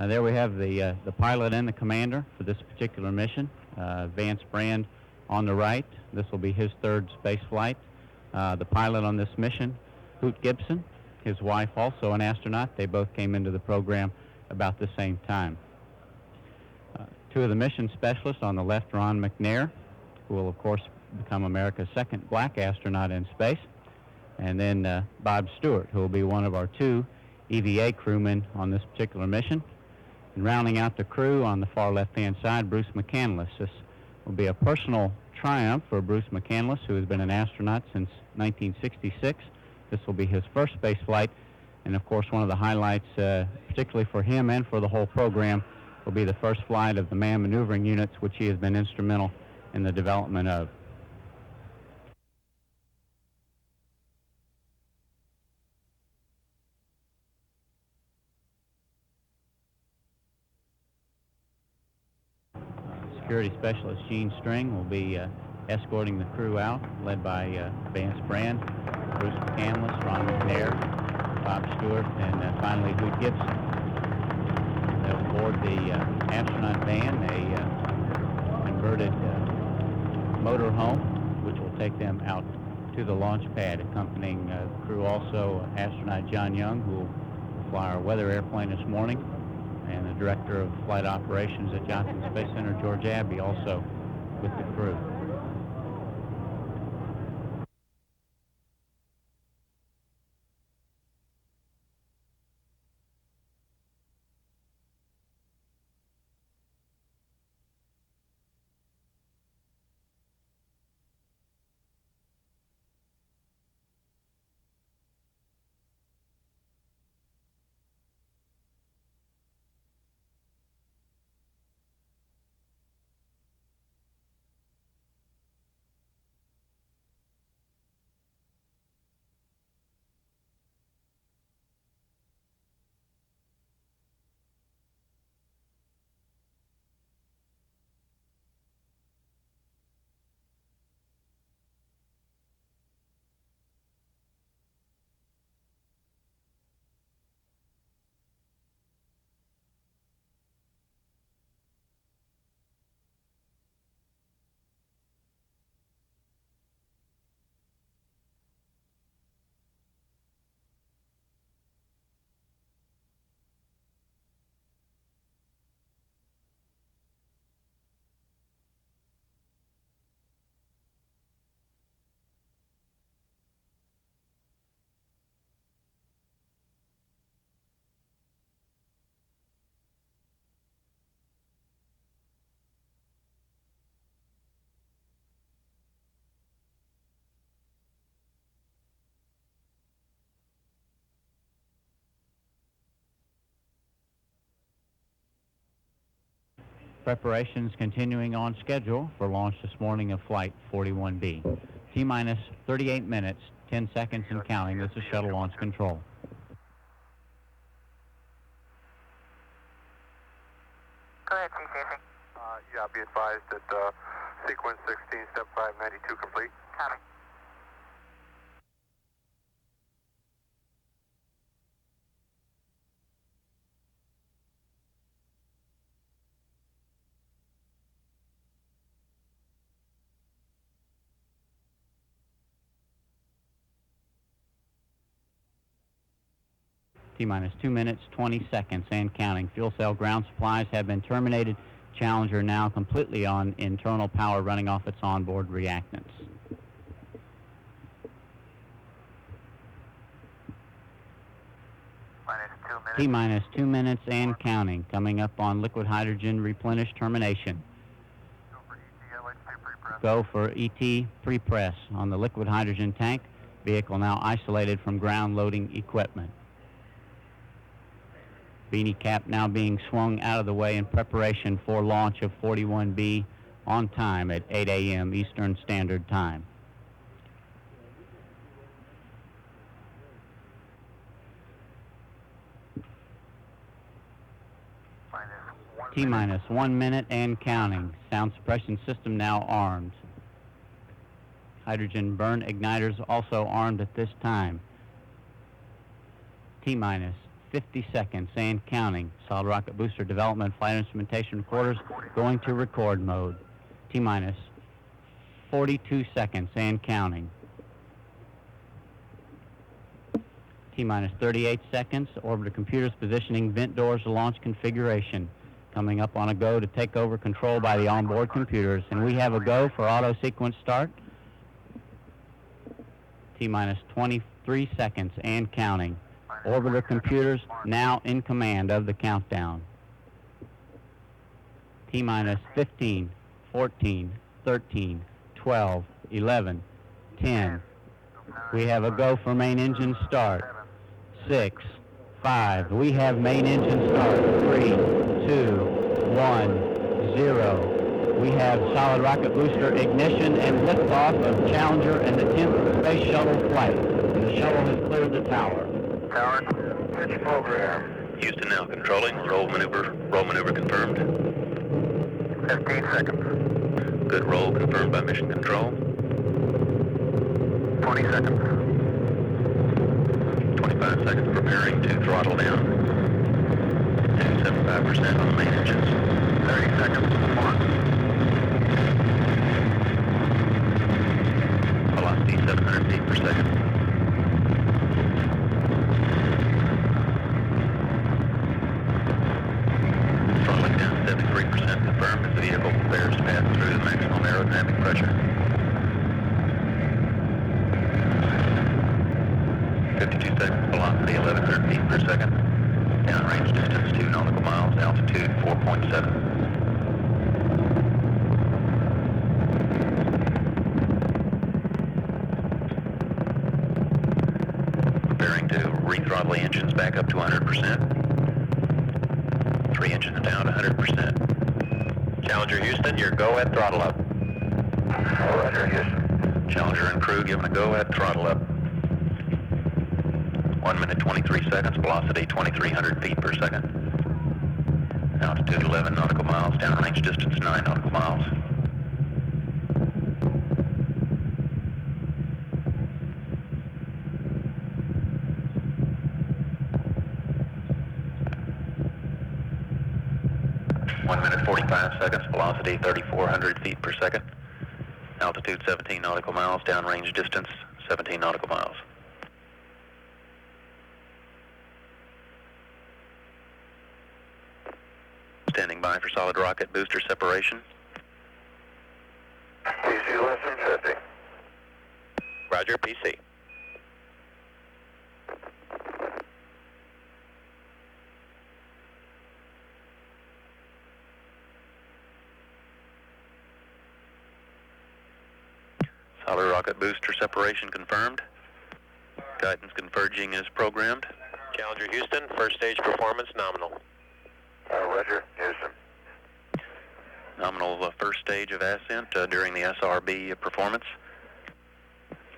There we have the pilot and the commander for this particular mission. Vance Brand on the right. This will be his third space flight. The pilot on this mission, Hoot Gibson, his wife also an astronaut. They both came into the program about the same time. Two of the mission specialists on the left, Ron McNair, who will of course become America's second black astronaut in space, and then Bob Stewart, who will be one of our two EVA crewmen on this particular mission. And rounding out the crew on the far left-hand side, Bruce McCandless. This will be a personal triumph for Bruce McCandless, who has been an astronaut since 1966. This will be his first space flight, and of course one of the highlights, particularly for him and for the whole program, will be the first flight of the manned maneuvering units, which he has been instrumental in the development of. Security Specialist Gene String will be escorting the crew out, led by Vance Brand, Bruce McCandless, Ron McNair, Bob Stewart, and finally Hoot Gibson. They'll board the astronaut van, a converted motorhome, which will take them out to the launch pad. Accompanying the crew also astronaut John Young, who will fly our weather airplane this morning, and the Director of Flight Operations at Johnson Space Center, George Abbey, also with the crew. Preparations continuing on schedule for launch this morning of Flight 41B. T-minus 38 minutes, 10 seconds and counting. This is Shuttle Launch Control. Go ahead, CCC. Yeah, be advised that sequence 16, step 592 complete. Copy. T-minus 2 minutes, 20 seconds and counting. Fuel cell ground supplies have been terminated. Challenger now completely on internal power, running off its onboard reactants. T-minus 2 minutes and counting. Coming up on liquid hydrogen replenish termination. Go for ET pre-press on the liquid hydrogen tank. Vehicle now isolated from ground loading equipment. Beanie cap now being swung out of the way in preparation for launch of 41B on time at 8 a.m. Eastern Standard Time. T-minus 1 minute and counting. Sound suppression system now armed. Hydrogen burn igniters also armed at this time. T-minus 50 seconds and counting. Solid rocket booster development flight instrumentation recorders going to record mode. T-minus 42 seconds and counting. T-minus 38 seconds. Orbiter computers positioning vent doors to launch configuration. Coming up on a go to take over control by the onboard computers. And we have a go for auto sequence start. T-minus 23 seconds and counting. Orbiter computers now in command of the countdown. T-minus 15, 14, 13, 12, 11, 10. We have a go for main engine start. 6, 5. We have main engine start. 3, 2, 1, 0. We have solid rocket booster ignition and liftoff of Challenger and the 10th Space Shuttle flight. And the shuttle has cleared the tower. Tower, pitch program. Houston now controlling. Roll maneuver confirmed. 15 seconds. Good roll confirmed by mission control. 20 seconds. 25 seconds preparing to throttle down. 75% on the main engines. 30 seconds. 1. Velocity 700 feet per second. Throttling down 73% confirmed as the vehicle prepares to pass through the maximum aerodynamic pressure. 52 seconds, velocity 1100 feet per second. Downrange distance 2 nautical miles, altitude 4.7. Preparing to rethrottle the engines back up to 100%. 3 engines down to 100%. Challenger Houston, your go at throttle up. Roger, Houston. Challenger and crew given a go at throttle up. 1 minute 23 seconds, velocity 2,300 feet per second. Altitude 11 nautical miles, downrange distance 9 nautical miles. One minute 45 seconds, velocity 3,400 feet per second. Altitude 17 nautical miles, downrange distance 17 nautical miles. Standing by for solid rocket booster separation. PC less than 50. Roger, PC. Solid rocket booster separation confirmed. Guidance converging as programmed. Challenger Houston, first stage performance nominal. Roger, Houston. Nominal first stage of ascent during the SRB performance.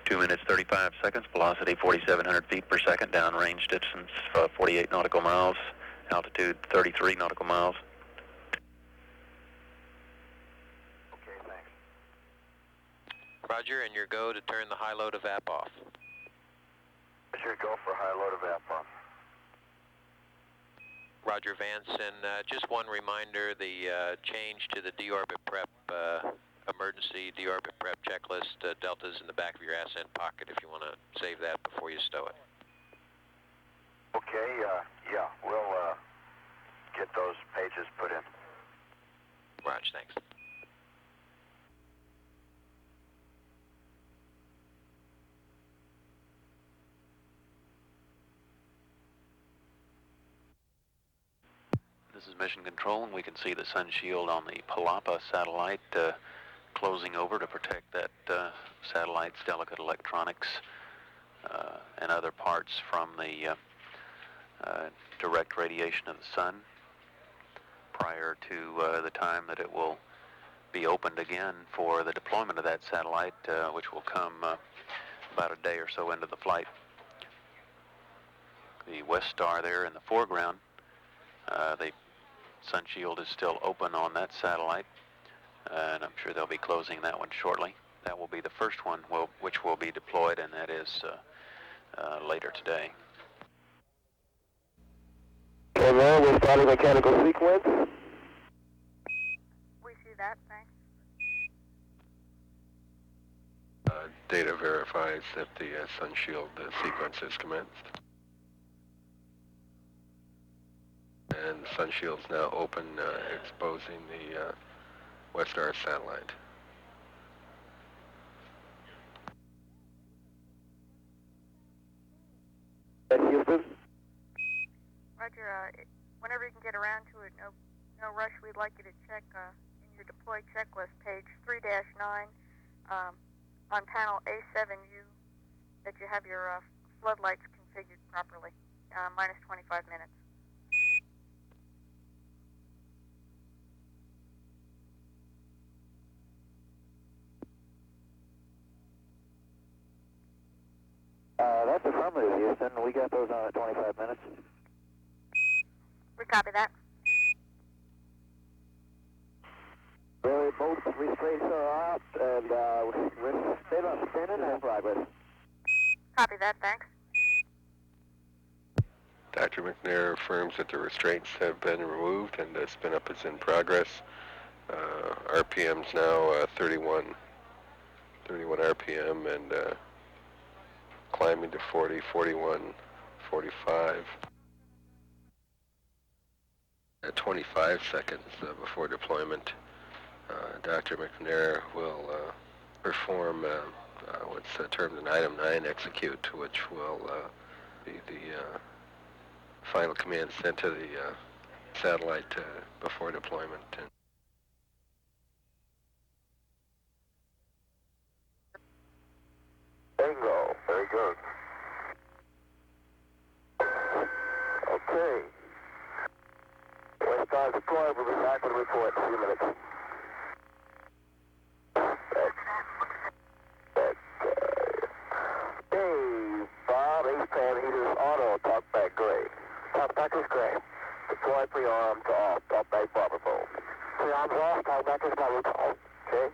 2 minutes 35 seconds, velocity 4,700 feet per second, downrange distance 48 nautical miles, altitude 33 nautical miles. Okay, thanks. Roger, and your go to turn the high load evap off. Roger, go for high load evap off. Roger, Vance, and just one reminder, the change to the deorbit prep, emergency deorbit prep checklist, Delta's in the back of your ascent pocket if you want to save that before you stow it. Okay, yeah, we'll get those pages put in. Roger, thanks. This is Mission Control, and we can see the sun shield on the Palapa satellite closing over to protect that satellite's delicate electronics and other parts from the direct radiation of the sun prior to the time that it will be opened again for the deployment of that satellite, which will come about a day or so into the flight. The West Star there in the foreground, the sun shield is still open on that satellite, and I'm sure they'll be closing that one shortly. That will be the first one which will be deployed, and that is later today. And then we're starting mechanical sequence. We see that, thanks. Data verifies that the sun shield sequence is commenced. And the sun shield's now open, exposing the West Earth satellite. Houston? Roger, whenever you can get around to it, no rush, we'd like you to check in your deploy checklist, page 3-9, on panel A7U, that you have your floodlights configured properly, minus 25 minutes. That's affirmative, Houston. We got those on at 25 minutes. We copy that. Very both restraints are out, and we're still on spinning and progress. Copy that, thanks. Dr. McNair affirms that the restraints have been removed and the spin-up is in progress. RPM's now 31 RPM and climbing to 40, 41, 45. At 25 seconds before deployment, Dr. McNair will perform what's termed an Item 9 execute, which will be the final command sent to the satellite before deployment. Bingo. Very good. Okay. Let's start deploy. We'll be back with a report in a few minutes. Hey, Bob, H-Pan heaters auto, talkback gray. Talkback is gray. Deploy pre-arm to off, talkback bobber pole. Pre-arms off, talkback is bobber pole. Okay?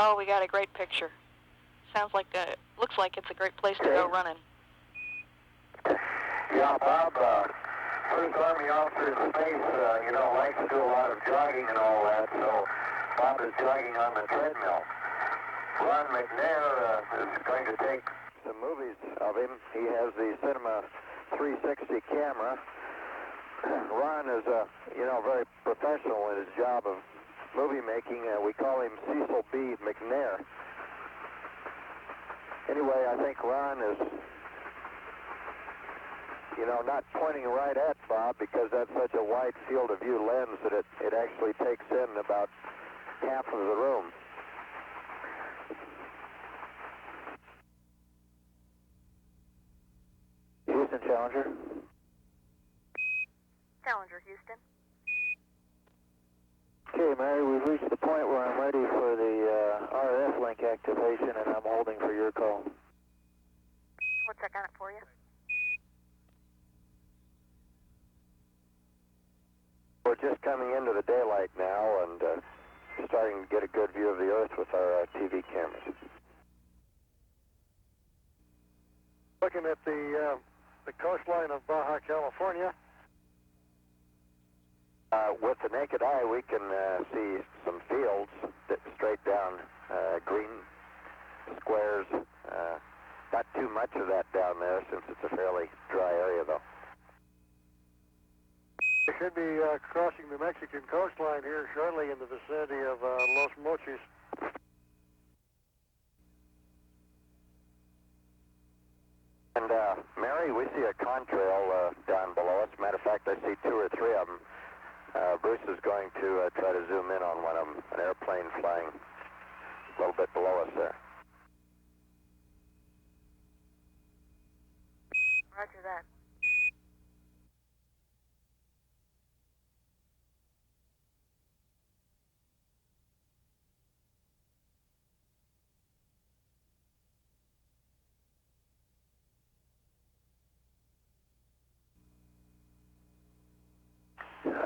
Oh, we got a great picture. Sounds like looks like it's a great place to go running. Yeah, Bob, First Army officer in space, likes to do a lot of jogging and all that, so Bob is jogging on the treadmill. Ron McNair is going to take some movies of him. He has the Cinema 360 camera. Ron is, very professional in his job of movie making. We call him Cecil B. McNair. Anyway, I think Ron is, not pointing right at Bob because that's such a wide field of view lens that it actually takes in about half of the room. Houston, Challenger. Challenger, Houston. Okay, Mary, we've reached the point where I'm ready for the RF link activation, and I'm holding for your call. We'll check on it for you. We're just coming into the daylight now and starting to get a good view of the Earth with our TV cameras. Looking at the coastline of Baja California. With the naked eye, we can see some fields straight down, green squares. Not too much of that down there since it's a fairly dry area, though. We should be crossing the Mexican coastline here shortly in the vicinity of Los Mochis. And Mary, we see a contrail down below us. Matter of fact, I see 2 or 3 of them. Bruce is going to try to zoom in on one of them, an airplane flying a little bit below us there. Roger that.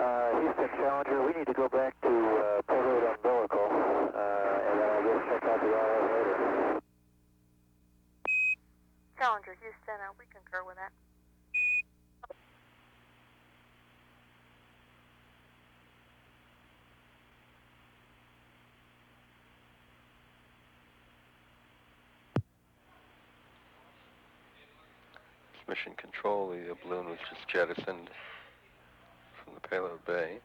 Houston Challenger, we need to go back to payload umbilical, and then I guess check out the RF later. Challenger, Houston, we concur with that. Mission control, the balloon was just jettisoned from the payload bay.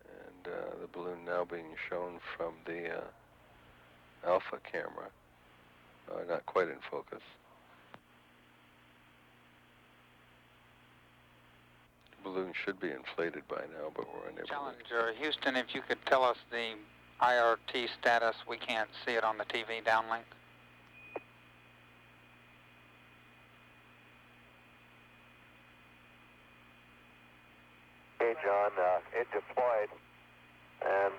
And the balloon now being shown from the alpha camera, not quite in focus. The balloon should be inflated by now, but we're unable Challenger, Houston, if you could tell us the IRT status, we can't see it on the TV downlink. Hey, John, it deployed, and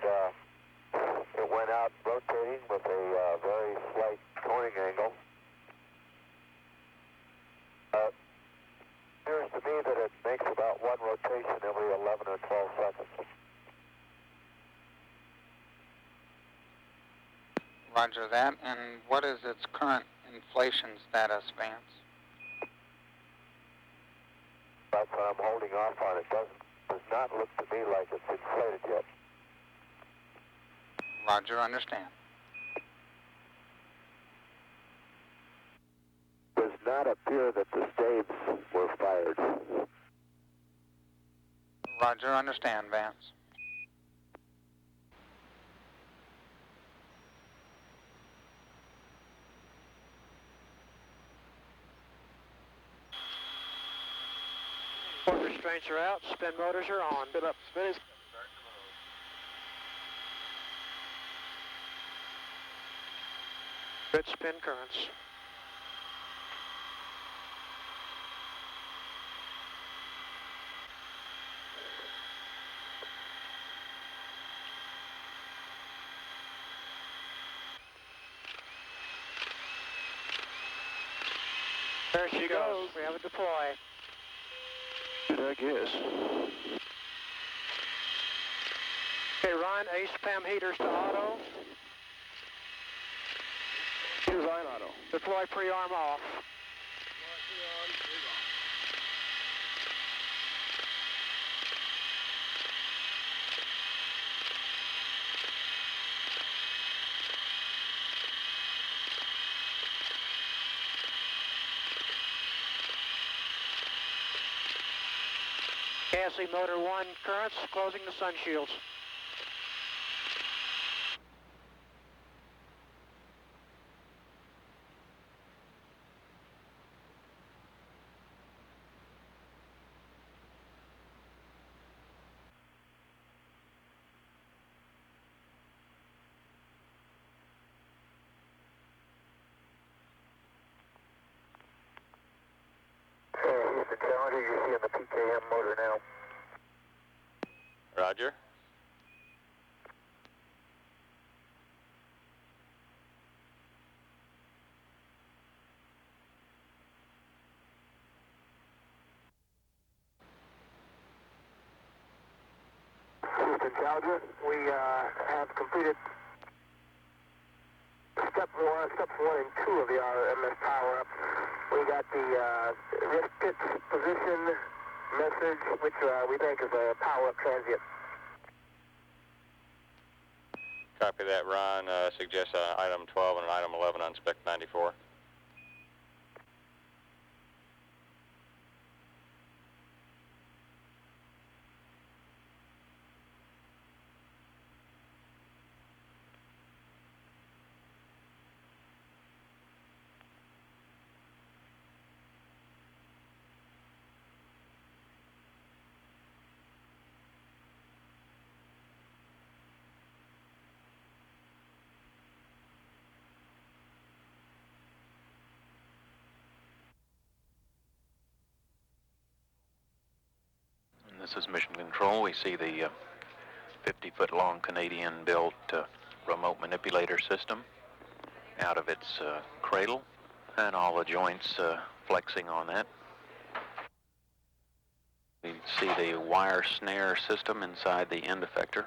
it went out rotating with a very slight coning angle. Appears to me that it makes about one rotation every 11 or 12 seconds. Roger that. And what is its current inflation status, Vance? That's what I'm holding off on. It does not look to me like it's inflated yet. Roger, understand. Does not appear that the staves were fired. Roger, understand, Vance. Port restraints are out, spin motors are on. Spin up, spin is... Good spin currents. There she goes. We have a deploy. I guess. Okay, Ron, ace PAM heaters to auto. Here's line auto. Deploy pre-arm off. Gassy motor 1 currents, closing the sun shields. Houston Challenger, you're seeing the PKM motor now. Roger. Houston Challenger, we have completed steps 1 and 2 of the RMS power-up. We got the risk pit position message, which we think is a power-up transient. Copy that, Ron. Suggest item 12 and item 11 on spec 94. is Mission Control. We see the 50-foot-long Canadian-built remote manipulator system out of its cradle, and all the joints flexing on that. We see the wire snare system inside the end effector.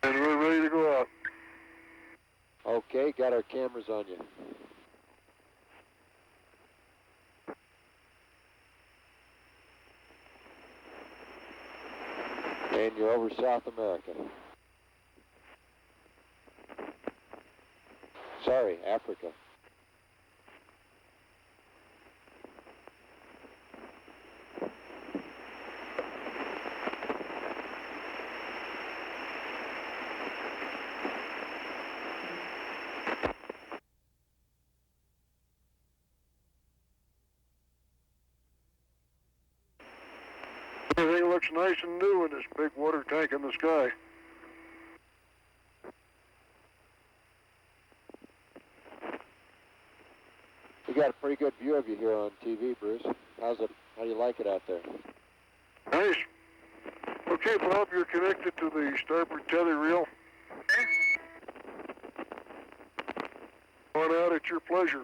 And we're ready to go out. Okay, got our cameras on you. And you're over South America. Sorry, Africa. Everything looks nice and new in this big water tank in the sky. We got a pretty good view of you here on TV, Bruce. How do you like it out there? Nice. Okay, Bob, you're connected to the starboard tether reel. On out at your pleasure.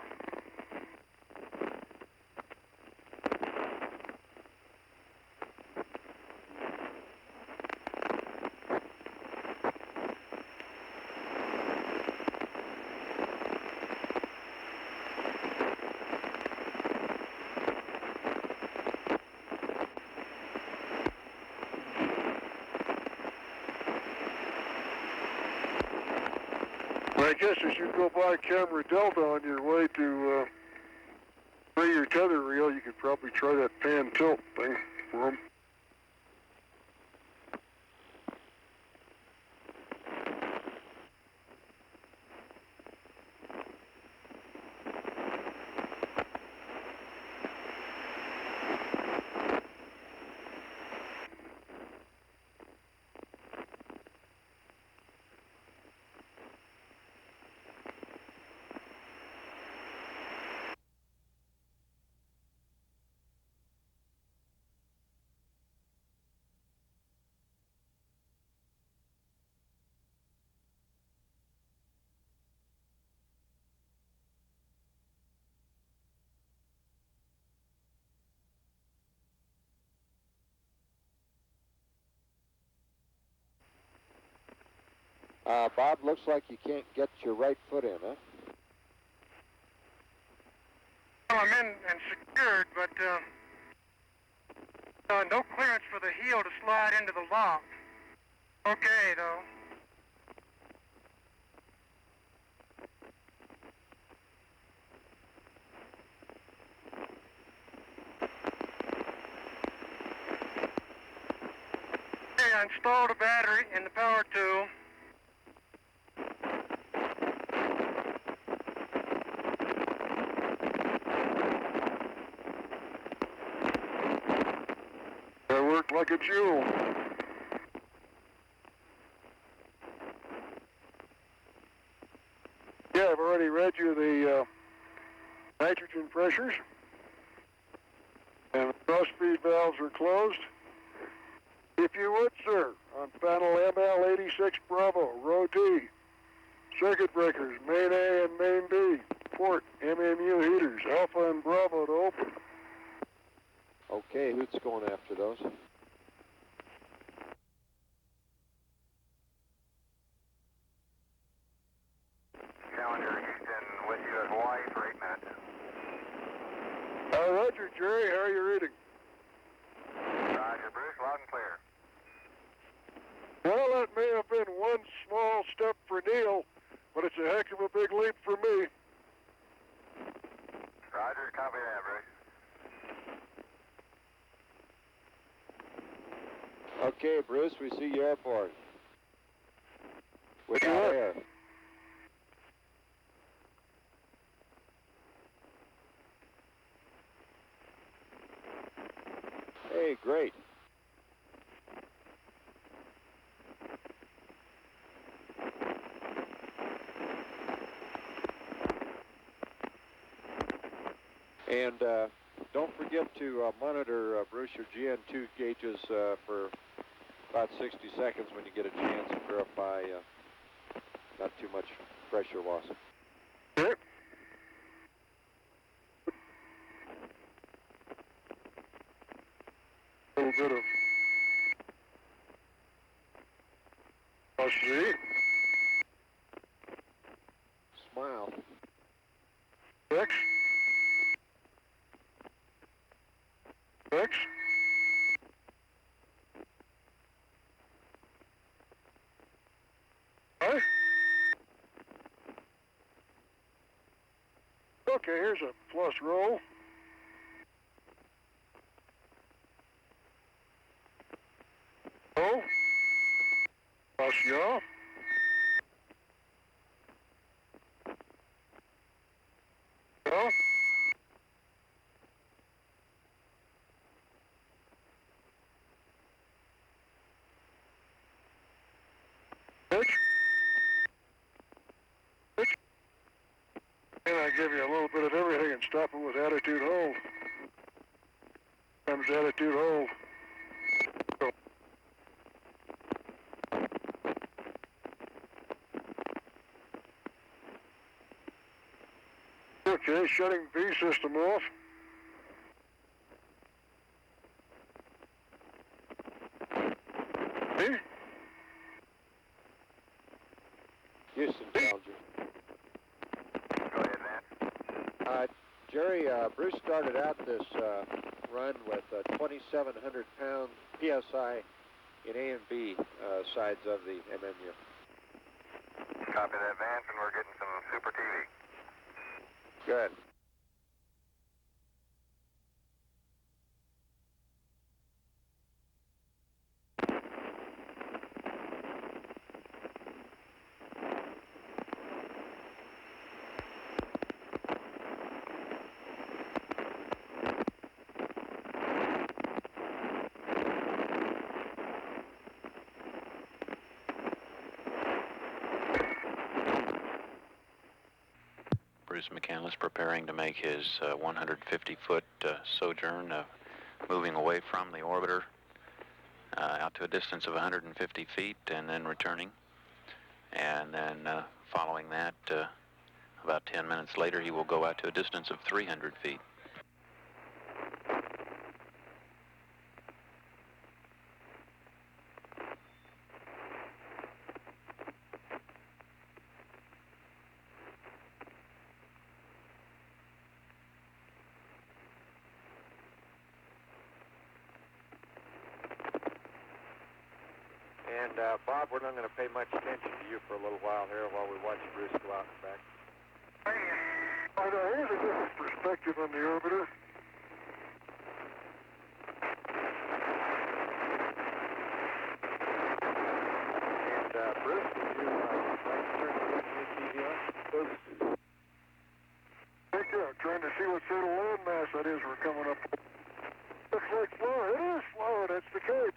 I guess as you go by camera Delta on your way to free your tether reel, you could probably try that pan tilt thing for them. Bob, looks like you can't get your right foot in, huh? Well, I'm in and secured, but no clearance for the heel to slide into the lock. Okay, though. Okay, I installed a battery in the power tool. That worked like a jewel. Yeah, I've already read you the nitrogen pressures. And the cross-feed valves are closed. If you would, sir, on panel ML86 Bravo, row D, circuit breakers, main A and main B, port, MMU heaters, Alpha and Bravo to open. Okay, who's going after those? Challenger, Houston, with you at Hawaii for 8 minutes. Roger, Jerry, how are you reading? Roger, Bruce, loud and clear. Well, that may have been one small step for Neil, but it's a heck of a big leap for me. Roger, copy that, Bruce. Okay, Bruce, we see you airborne. Without air. Hey, great. And don't forget to monitor, Bruce, your GN2 gauges for about 60 seconds when you get a chance and verify not too much pressure loss. Yep. A little bit of velocity. Smile. X. X. Hi. Okay, here's a plus roll. Roll. Plus yaw. Yaw. Pitch. Pitch. And I give you a little bit of everything and stop it with attitude hold. Comes attitude hold. Go. Okay, shutting V system off. V. Houston, Challenger. Go ahead, Vance. Jerry, Bruce started out this run with 2,700 pound PSI in A and B sides of the MMU. Copy that, Vance, and we're getting some Super TV. Good. Bruce McCandless preparing to make his 150-foot sojourn, moving away from the orbiter out to a distance of 150 feet and then returning. And then following that, about 10 minutes later, he will go out to a distance of 300 feet. And Bob, we're not going to pay much attention to you for a little while here while we watch Bruce go out and back. Here's a different perspective on the orbiter. And Bruce, would you like to turn the TV on? Thank you. I'm trying to see what sort of landmass that is we're coming up with. Looks like Florida. It is Florida. It's the Cape.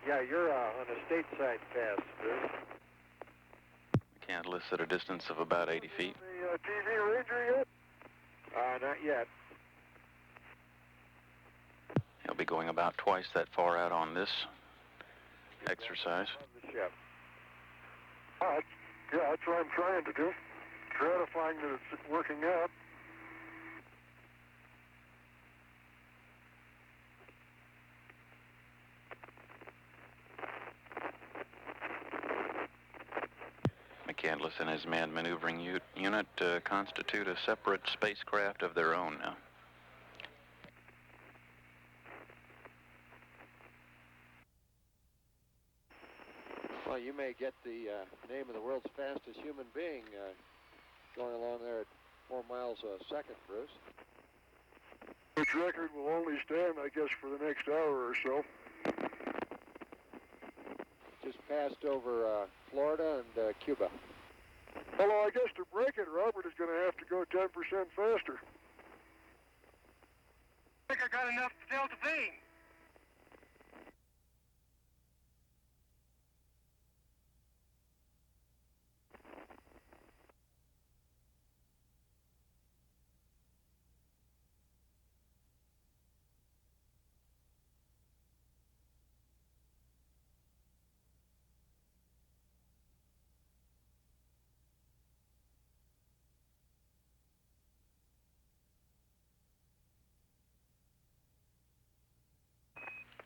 Yeah, you're on a stateside pass, Bruce. McCandless at a distance of about 80 feet. The TV Ranger yet? Not yet. He'll be going about twice that far out on this exercise. The ship. Yeah, that's what I'm trying to do. Gratifying that it's working out. McCandless and his manned maneuvering unit constitute a separate spacecraft of their own now. Well, you may get the name of the world's fastest human being going along there at 4 miles a second, Bruce. Which record will only stand, I guess, for the next hour or so. Just passed over Florida and Cuba. Although I guess to break it, Robert is going to have to go 10% faster. I think I got enough delta V.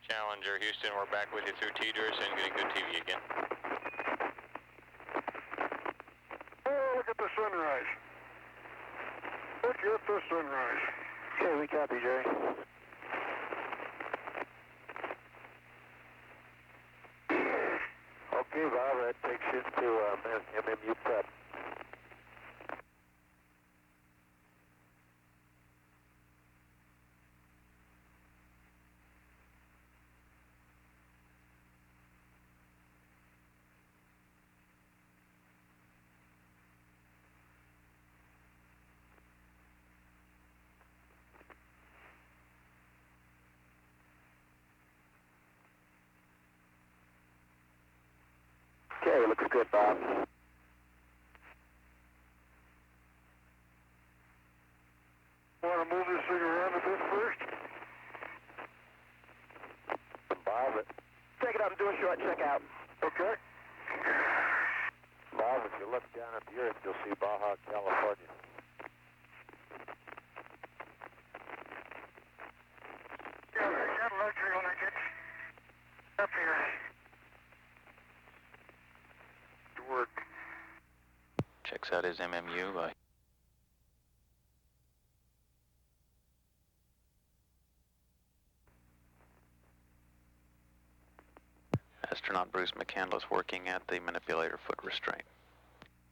Challenger, Houston, we're back with you through TDRS and getting good TV again. Oh, look at the sunrise. Look at the sunrise. Okay, we copy, Jerry. Okay, Bob, that takes you to MMU prep. Okay, looks good, Bob. Want to move this thing around a bit first? Bob, take it up and do a short checkout. Okay. Bob, if you look down at the Earth, you'll see Baja, California. Yeah, I got luxury when I get up here. Good work. Checks out his MMU. Astronaut Bruce McCandless working at the manipulator foot restraint.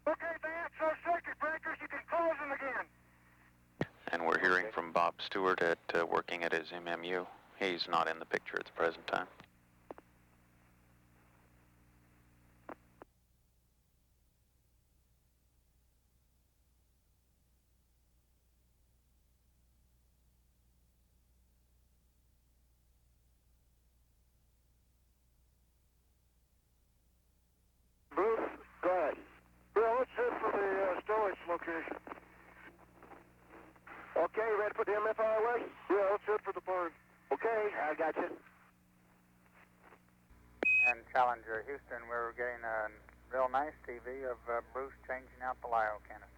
Okay, Vance, those circuit breakers, you can close them again. And we're hearing from Bob Stewart at working at his MMU. He's not in the picture at the present time. Bruce, go ahead. Yeah, let's head for the storage location. Okay, ready to put the MFI away? Yeah, let's head for the barn. Okay, I got you. And Challenger, Houston, we're getting a real nice TV of Bruce changing out the lyo canister.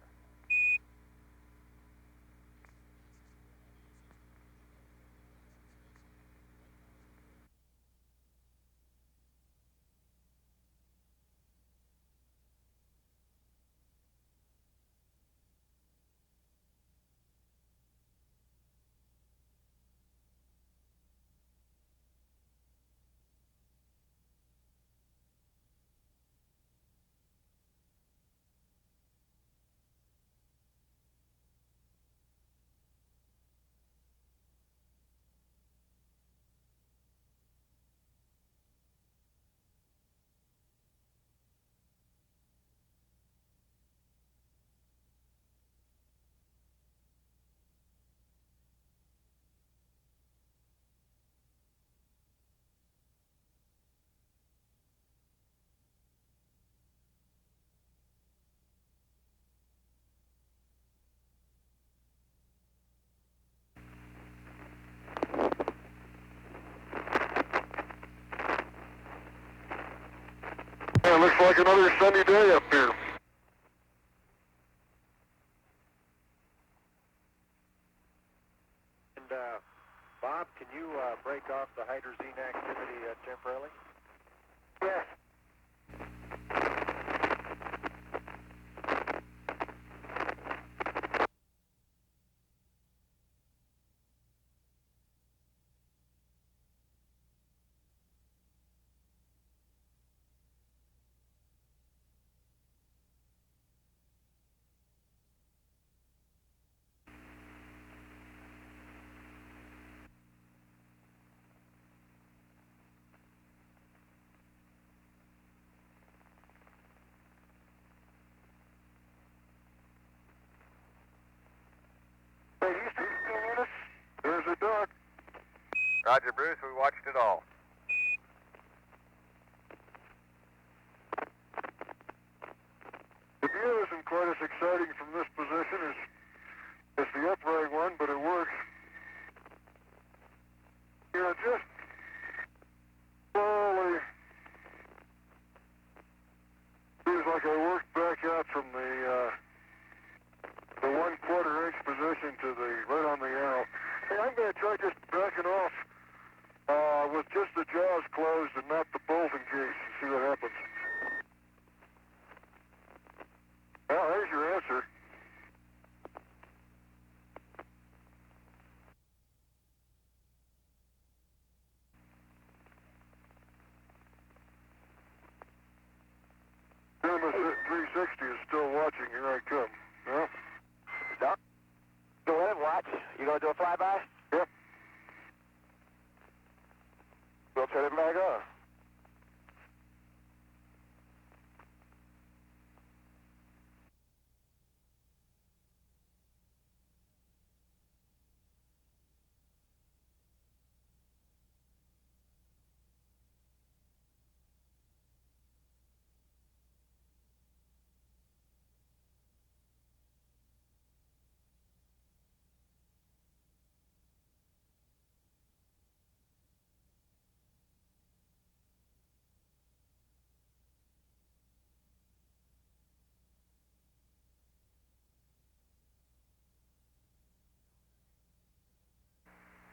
Yeah, looks like another sunny day up here. And Bob, can you break off the hydrazine activity temporarily? Yes. Hey, Houston, units. There's a duck. Roger, Bruce. We watched it all. The view isn't quite as exciting from this position as the upright one, but it works. You know, just slowly. Seems like I worked back out from the 1/4 inch position to the right on the arrow. Hey, I'm going to try just backing off with just the jaws closed and not the bolt engaged and see what happens. Well, there's your answer. Cinema 360 is still watching. Here I come. Well, Doc, go ahead, watch. You going to do a flyby? Yep. We'll turn it back on.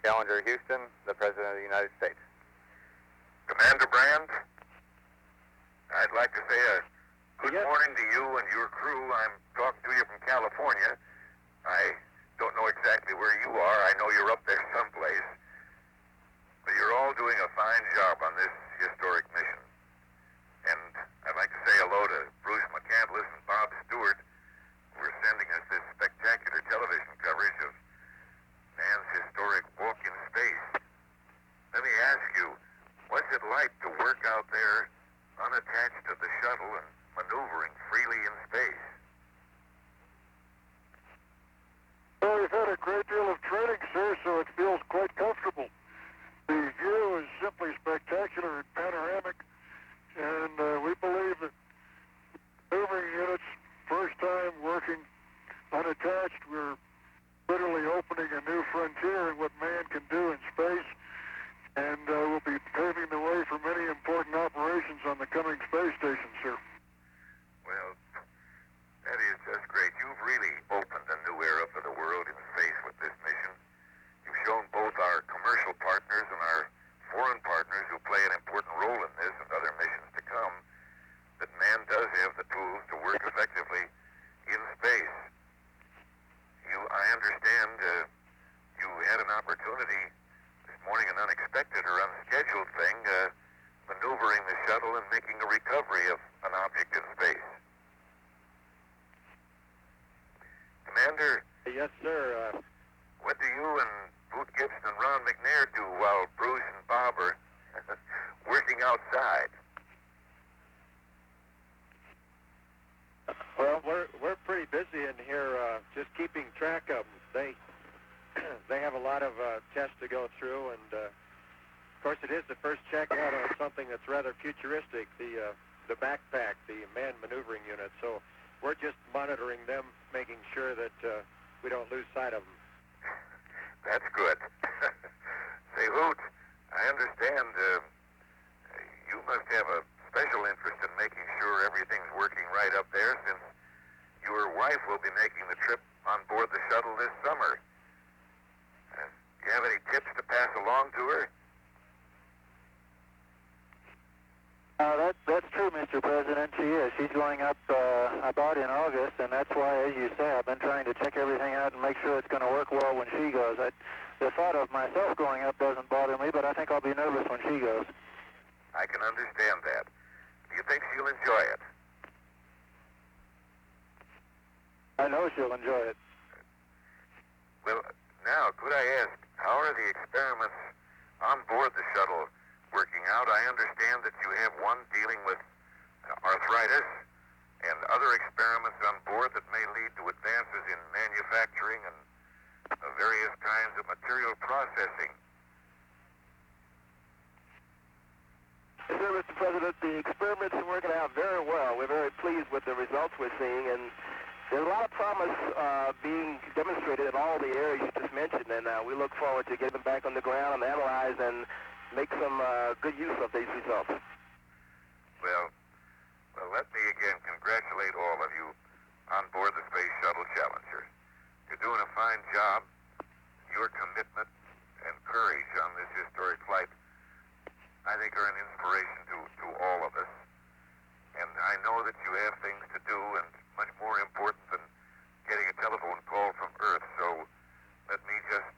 Challenger, Houston, the President of the United States. Commander Brand, I'd like to say a good morning to you and your crew. I'm talking to you from California. I don't know exactly where you are. I know you're up there someplace. But you're all doing a fine job on this historic mission. And I'd like to say hello to Bruce McCandless and Bob Stewart, who are sending us this spectacular television coverage of man's historic walk in space. Let me ask you, what's it like to work out there unattached to the shuttle and maneuvering freely in space? Well, we've had a great deal of training, sir, so it feels quite comfortable. The view is simply spectacular and panoramic, and we believe that maneuvering units, first time working unattached, we're literally opening a new frontier in what man can do in space, and we'll be paving the way for many important operations on the coming space station, sir. Well, that is just great. You've really opened a new era for the world in space with this mission. You've shown both our commercial partners and our foreign partners who play an important role in this and other missions to come that man does have the tools to work effectively in space. I understand you had an opportunity this morning, an unexpected or unscheduled thing, maneuvering the shuttle and making a recovery of an object in space. Commander? Yes, sir. What do you and Boot Gibson and Ron McNair do while Bruce and Bob are working outside? Well, we're pretty busy in here, just keeping track of them. They have a lot of tests to go through, and of course, it is the first check out on something that's rather futuristic, the backpack, the manned maneuvering unit. So we're just monitoring them, making sure that we don't lose sight of them. That's good. Say, Hoot, I understand you must have a special interest in making sure everything's working right up there, since your wife will be making the trip on board the shuttle this summer. Do you have any tips to pass along to her? That's true, Mr. President. She is. She's going up about in August, and that's why, as you say, I've been trying to check everything out and make sure it's going to work well when she goes. The thought of myself going up doesn't bother me, but I think I'll be nervous when she goes. I can understand that. Do you think she'll enjoy it? I know she'll enjoy it. Well, now, could I ask, how are the experiments on board the shuttle working out? I understand that you have one dealing with arthritis and other experiments on board that may lead to advances in manufacturing and the material processing. Yes, sir, Mr. President, the experiment's working out very well. We're very pleased with the results we're seeing, and there's a lot of promise being demonstrated in all the areas you just mentioned, and we look forward to getting them back on the ground and analyze and make some good use of these results. Well, let me again congratulate all of you on board the Space Shuttle Challenger. You're doing a fine job. Your commitment and courage on this historic flight, I think, are an inspiration to all of us. And I know that you have things to do, and much more important than getting a telephone call from Earth. So let me just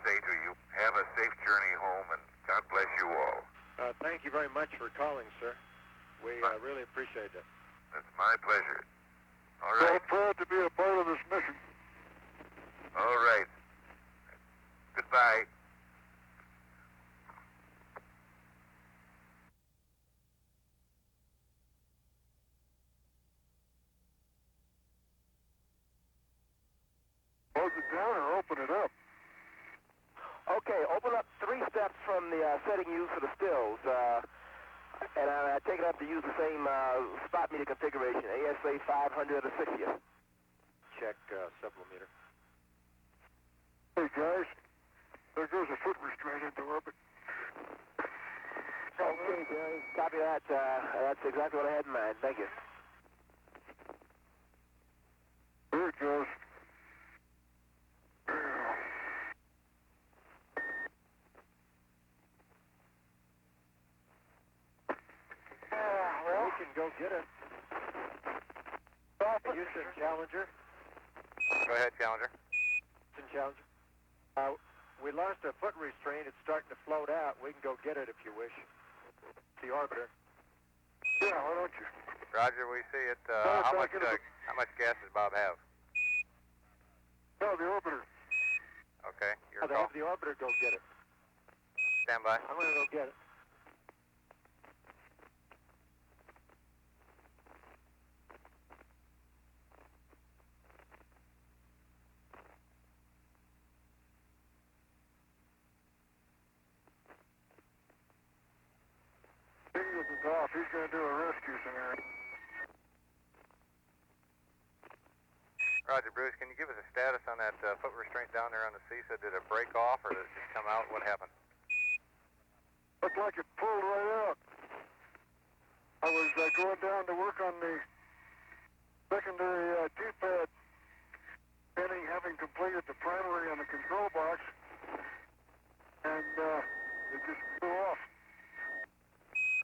say to you, have a safe journey home, and God bless you all. Thank you very much for calling, sir. We really appreciate it. It's my pleasure. All right. I'm proud to be a part of this mission. All right. Goodbye. Close it down or open it up? Okay, open up 3 steps from the setting used for the stills. And I take it up to use the same spot meter configuration, ASA 500 or 60th. Check sublimeter. Hey, guys. There goes a foot restraint into orbit. Okay, Jerry. Copy that. That's exactly what I had in mind. Thank you. Here it goes. Well, we can go get it. Houston Challenger. Go ahead, Challenger. Houston Challenger. We lost a foot restraint. It's starting to float out. We can go get it if you wish. The orbiter. Yeah, why don't you? Roger, we see it. How much gas does Bob have? No, the orbiter. Okay, your They call. have the orbiter go get it. Stand by. I'm going to go get it. He isn't off. He's going to do a rescue scenario. Roger, Bruce, can you give us a status on that foot restraint down there on the CISA? Did it break off or did it just come out? What happened? Looked like it pulled right out. I was going down to work on the secondary D-pad, having completed the primary on the control box, and it just flew off.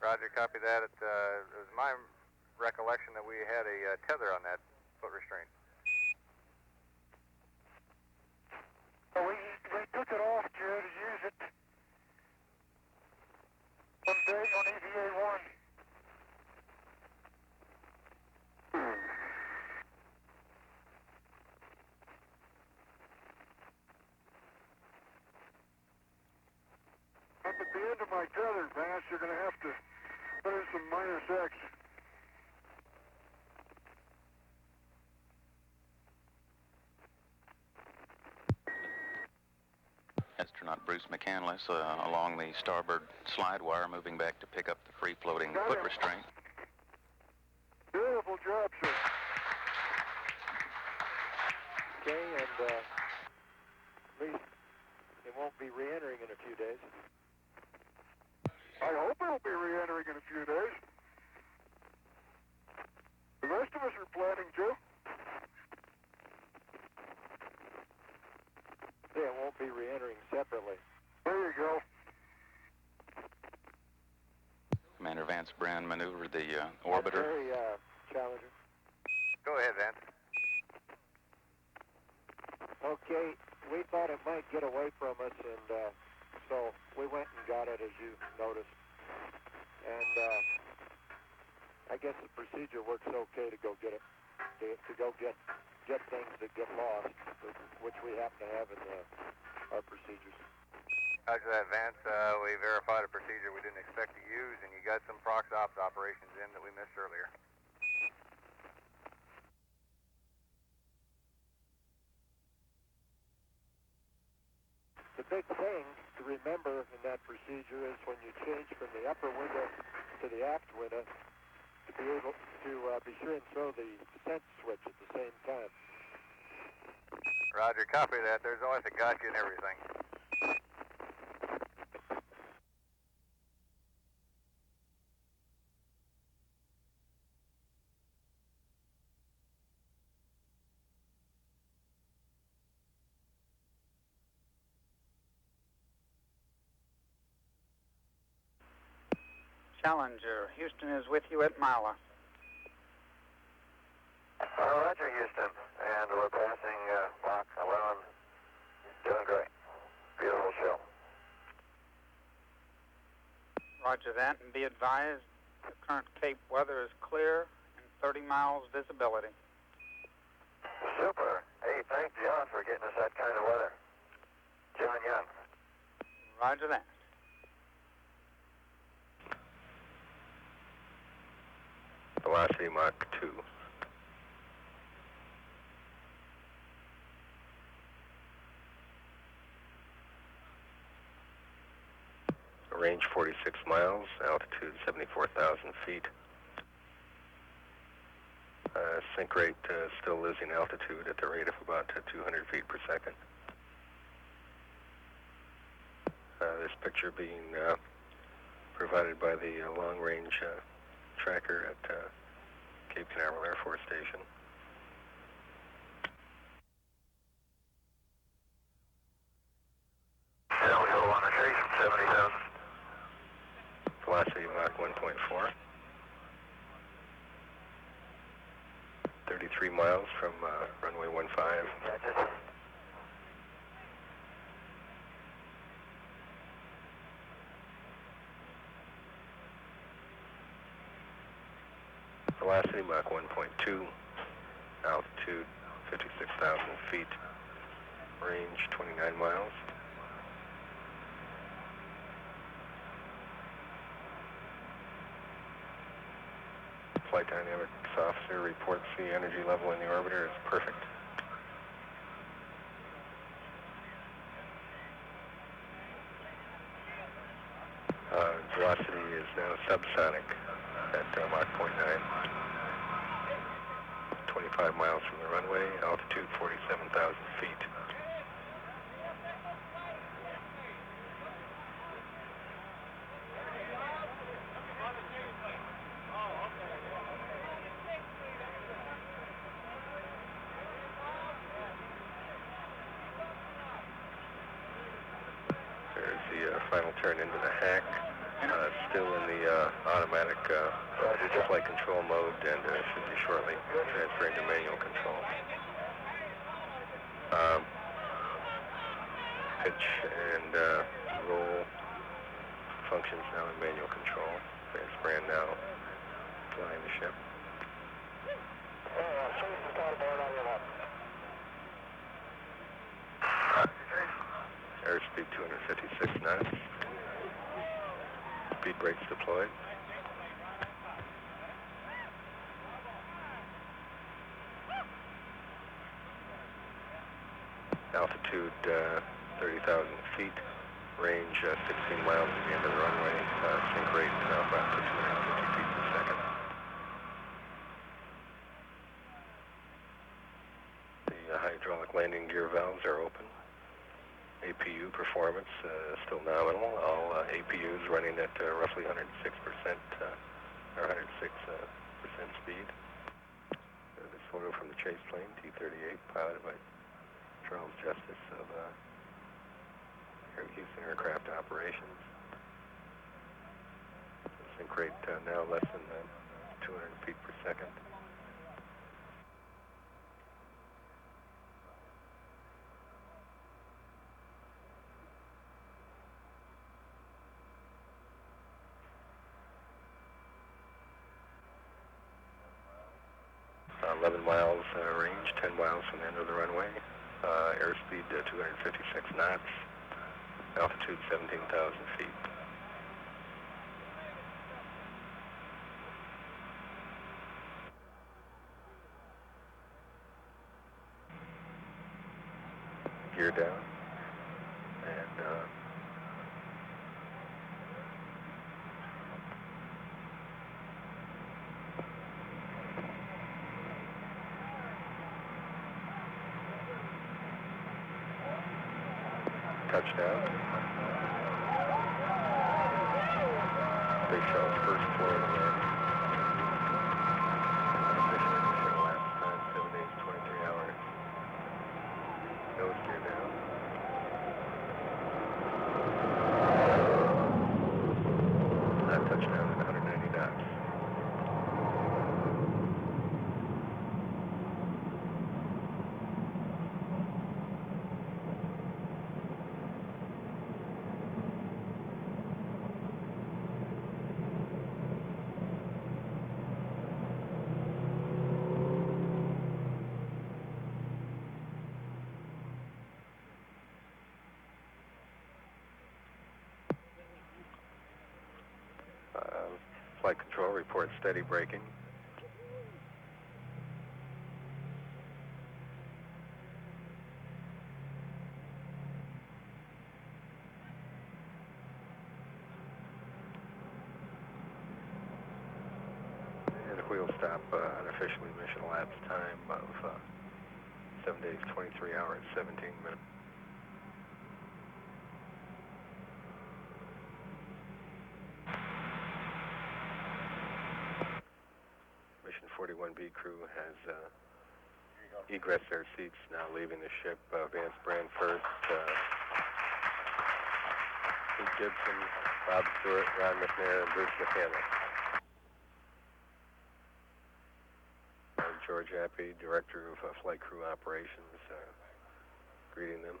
Roger, copy that. It was my recollection that we had a tether on that foot restraint. We took it off, Joe, to use it one day on EVA-1. Up at the end of my tether, Vance, you're going to have to put in some -X. Astronaut Bruce McCandless along the starboard slide wire, moving back to pick up the free-floating foot restraint. Beautiful job, sir. Okay, and at least it won't be re-entering in a few days. I hope it'll be re-entering in a few days. The rest of us are planning to. Yeah, it won't be re-entering separately. There you go. Commander Vance Brand maneuvered the orbiter. Very, Challenger. Go ahead, Vance. Okay, we thought it might get away from us, and so we went and got it, as you noticed. And I guess the procedure works okay to go get it, to go get things that get lost, which we happen to have in our procedures. Roger that, Vance. We verified a procedure we didn't expect to use, and you got some prox ops operations in that we missed earlier. The big thing to remember in that procedure is when you change from the upper window to the aft window, to be able to be sure and throw the descent switch at the same time. Roger, copy that. There's always a gotcha in everything. Challenger, Houston is with you at Mala. Roger, Houston. And we're passing Mach 11. Doing great. Beautiful show. Roger that, and be advised the current Cape weather is clear and 30 miles visibility. Super. Hey, thank John for getting us that kind of weather. John Young. Roger that. Velocity Mach 2. Range 46 miles, altitude 74,000 feet. Sync rate still losing altitude at the rate of about 200 feet per second. This picture being provided by the long-range tracker at Cape Canaveral Air Force Station. Yeah, we go on a chase from 70,000. Velocity Mach 1.4. 33 miles from runway 15. Gotcha. Velocity Mach 1.2, altitude 56,000 feet, range 29 miles. Flight Dynamics Officer reports the energy level in the orbiter is perfect. Velocity is now subsonic at Mach 0.9. 25 miles from the runway, altitude 47,000 feet. There's the final turn into the hack. Still in the automatic flight control mode, and should be shortly transferring to manual control. Pitch and roll functions now in manual control. Vance Brand now flying the ship. Airspeed 256 knots. Speed brakes deployed. Altitude 30,000 feet. Range 16 miles at the end of the runway. Sync rate about 250 feet per second. The hydraulic landing gear valves are open. APU performance still nominal. All APUs running at roughly 106% or 106% speed. This photo from the chase plane, T-38, piloted by Charles Justice of Houston Aircraft Operations. Sync rate now less than 200 feet per second. Uh, 11 miles range, 10 miles from the end of the runway. Airspeed 256 knots. Altitude 17,000 feet. Gear down. And touchdown. Space Shuttle's first Florida landing. Unofficially mission elapsed time 7 days, 23 hours. Nose gear down. Touchdown at 190 knots. Flight control reports steady braking. And wheel stop, unofficially mission elapsed time of 7 days, 23 hours, 17 minutes. Mission 41B crew has egressed their seats, now leaving the ship. Vance Brand first, Pete Gibson, Bob Stewart, Ron McNair, and Bruce McCandless. George Appy, Director of Flight Crew Operations, greeting them.